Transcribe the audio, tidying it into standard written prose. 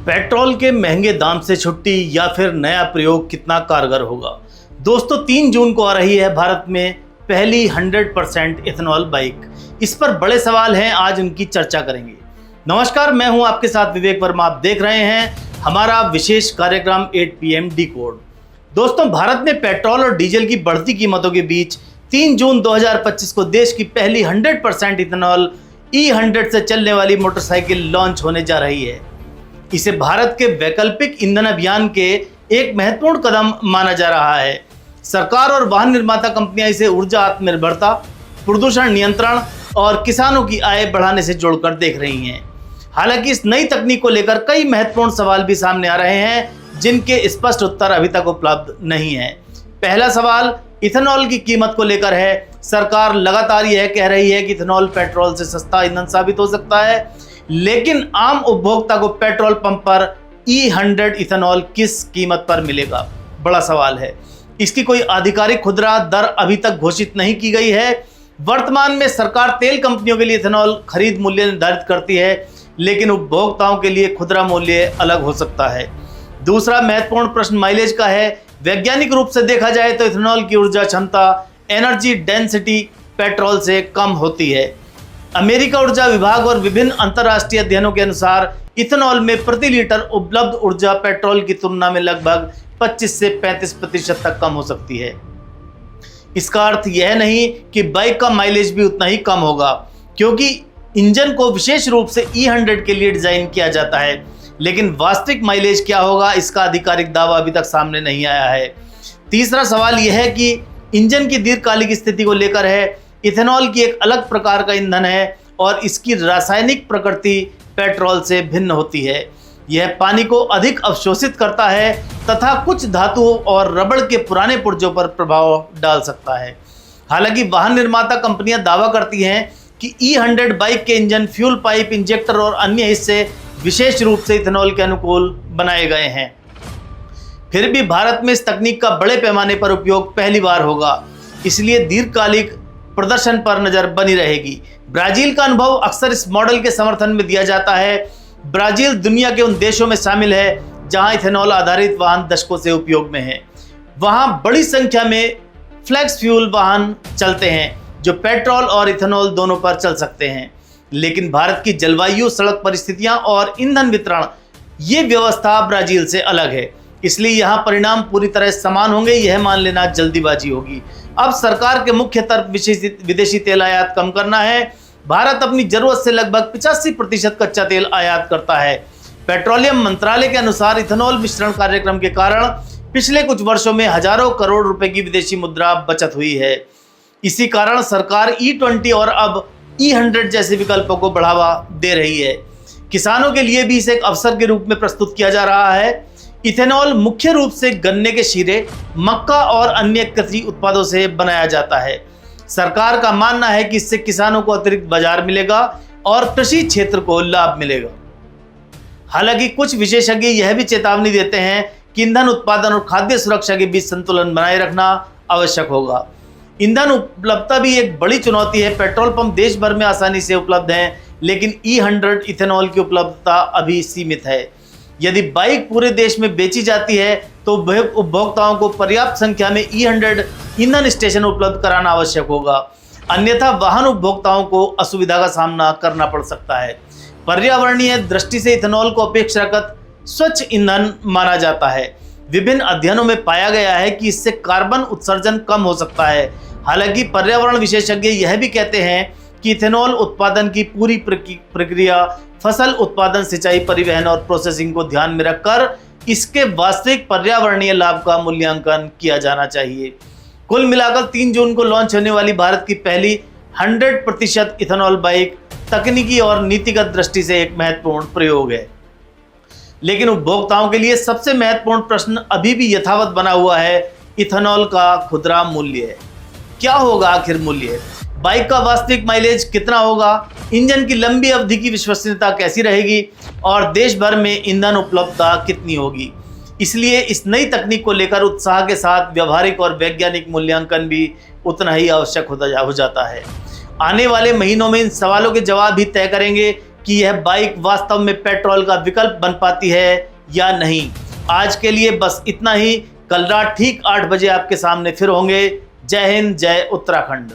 Petrol के महंगे दाम से छुट्टी या फिर नया प्रयोग कितना कारगर होगा। दोस्तों 3 जून को आ रही है भारत में पहली 100% इथेनॉल बाइक। इस पर बड़े सवाल हैं, आज उनकी चर्चा करेंगे। नमस्कार, मैं हूं आपके साथ विवेक वर्मा। आप देख रहे हैं हमारा विशेष कार्यक्रम 8 PM डिकोड। दोस्तों भारत में पेट्रोल और डीजल की बढ़ती कीमतों के बीच 3 जून 2025 को देश की पहली 100% इथेनॉल E100 से चलने वाली मोटरसाइकिल लॉन्च होने जा रही है। इसे भारत के वैकल्पिक ईंधन अभियान के एक महत्वपूर्ण कदम माना जा रहा है। सरकार और वाहन निर्माता कंपनियां इसे ऊर्जा आत्मनिर्भरता, प्रदूषण नियंत्रण और किसानों की आय बढ़ाने से जोड़कर देख रही हैं। हालांकि इस नई तकनीक को लेकर कई महत्वपूर्ण सवाल भी सामने आ रहे हैं, जिनके स्पष्ट उत्तर अभी तक उपलब्ध नहीं है। पहला सवाल इथेनॉल की कीमत को लेकर है। सरकार लगातार यह कह रही है कि इथेनॉल पेट्रोल से सस्ता ईंधन साबित हो सकता है, लेकिन आम उपभोक्ता को पेट्रोल पंप पर E100 इथेनॉल किस कीमत पर मिलेगा, बड़ा सवाल है। इसकी कोई आधिकारिक खुदरा दर अभी तक घोषित नहीं की गई है। वर्तमान में सरकार तेल कंपनियों के लिए इथेनॉल खरीद मूल्य निर्धारित करती है, लेकिन उपभोक्ताओं के लिए खुदरा मूल्य अलग हो सकता है। दूसरा महत्वपूर्ण प्रश्न माइलेज का है। वैज्ञानिक रूप से देखा जाए तो इथेनॉल की ऊर्जा क्षमता, एनर्जी डेंसिटी पेट्रोल से कम होती है। अमेरिका ऊर्जा विभाग और विभिन्न अंतर्राष्ट्रीय अध्ययनों के अनुसार इथेनॉल में प्रति लीटर उपलब्ध ऊर्जा पेट्रोल की तुलना में लगभग 25 से 35% तक कम हो सकती है। इसका अर्थ यह नहीं कि बाइक का माइलेज भी उतना ही कम होगा, क्योंकि इंजन को विशेष रूप से E100 के लिए डिजाइन किया जाता है, लेकिन वास्तविक माइलेज क्या होगा इसका आधिकारिक दावा अभी तक सामने नहीं आया है। तीसरा सवाल यह है कि इंजन की दीर्घकालिक स्थिति को लेकर है। इथेनॉल की एक अलग प्रकार का ईंधन है और इसकी रासायनिक प्रकृति पेट्रोल से भिन्न होती है। यह पानी को अधिक अवशोषित करता है तथा कुछ धातुओं और रबड़ के पुराने पुर्जों पर प्रभाव डाल सकता है। हालांकि वाहन निर्माता कंपनियां दावा करती हैं कि E100 बाइक के इंजन, फ्यूल पाइप, इंजेक्टर और अन्य हिस्से विशेष रूप से इथेनॉल के अनुकूल बनाए गए हैं। फिर भी भारत में इस तकनीक का बड़े पैमाने पर उपयोग पहली बार होगा, इसलिए दीर्घकालिक प्रदर्शन पर नजर बनी रहेगी। ब्राजील का अनुभव अक्सर इस मॉडल के समर्थन में दिया जाता है। ब्राजील दुनिया के उन देशों में शामिल है जहां इथेनॉल आधारित वाहन दशकों से उपयोग में है। वहां बड़ी संख्या में फ्लेक्स फ्यूल वाहन चलते हैं जो पेट्रोल और इथेनॉल दोनों पर चल सकते हैं। लेकिन भारत की जलवायु, सड़क परिस्थितियां और ईंधन वितरण, ये व्यवस्था ब्राजील से अलग है, इसलिए यहाँ परिणाम पूरी तरह समान होंगे, यह मान लेना जल्दीबाजी होगी। अब सरकार के मुख्य तर्क विदेशी तेल आयात कम करना है। भारत अपनी जरूरत से लगभग 85% कच्चा तेल आयात करता है। पेट्रोलियम मंत्रालय के अनुसार इथेनॉल मिश्रण कार्यक्रम के कारण पिछले कुछ वर्षों में हजारों करोड़ रुपए की विदेशी मुद्रा बचत हुई है। इसी कारण सरकार E20 और अब E100 जैसे विकल्पों को बढ़ावा दे रही है। किसानों के लिए भी इसे एक अवसर के रूप में प्रस्तुत किया जा रहा है। इथेनॉल मुख्य रूप से गन्ने के शीरे, मक्का और अन्य कृषि उत्पादों से बनाया जाता है। सरकार का मानना है कि इससे किसानों को अतिरिक्त बाजार मिलेगा और कृषि क्षेत्र को लाभ मिलेगा। हालांकि कुछ विशेषज्ञ यह भी चेतावनी देते हैं कि ईंधन उत्पादन और खाद्य सुरक्षा के बीच संतुलन बनाए रखना आवश्यक होगा। ईंधन उपलब्धता भी एक बड़ी चुनौती है। पेट्रोल पंप देश भर में आसानी से उपलब्ध हैं, लेकिन E100 इथेनॉल की उपलब्धता अभी सीमित है। यदि बाइक पूरे देश में बेची जाती है तो उपभोक्ताओं को पर्याप्त संख्या में E100 ईंधन स्टेशन उपलब्ध कराना आवश्यक होगा, अन्यथा वाहन उपभोक्ताओं को असुविधा का सामना करना पड़ सकता है। पर्यावरणीय दृष्टि से इथेनॉल को अपेक्षाकृत स्वच्छ ईंधन माना जाता है। विभिन्न अध्ययनों में पाया गया है कि इससे कार्बन उत्सर्जन कम हो सकता है। हालांकि पर्यावरण विशेषज्ञ यह भी कहते हैं कि इथेनॉल उत्पादन की पूरी प्रक्रिया फसल उत्पादन, सिंचाई, परिवहन और प्रोसेसिंग को ध्यान में रखकर इसके वास्तविक पर्यावरणीय लाभ का मूल्यांकन किया जाना चाहिए। कुल मिलाकर 3 जून को लॉन्च होने वाली भारत की पहली 100% इथेनॉल बाइक तकनीकी और नीतिगत दृष्टि से एक महत्वपूर्ण प्रयोग है, लेकिन उपभोक्ताओं के लिए सबसे महत्वपूर्ण प्रश्न अभी भी यथावत बना हुआ है। इथेनॉल का खुदरा मूल्य क्या होगा? आखिर मूल्य, बाइक का वास्तविक माइलेज कितना होगा, इंजन की लंबी अवधि की विश्वसनीयता कैसी रहेगी और देश भर में ईंधन उपलब्धता कितनी होगी। इसलिए इस नई तकनीक को लेकर उत्साह के साथ व्यवहारिक और वैज्ञानिक मूल्यांकन भी उतना ही आवश्यक हो जाता है। आने वाले महीनों में इन सवालों के जवाब भी तय करेंगे कि यह बाइक वास्तव में पेट्रोल का विकल्प बन पाती है या नहीं। आज के लिए बस इतना ही। कल रात ठीक 8 बजे आपके सामने फिर होंगे। जय हिंद, जय उत्तराखंड।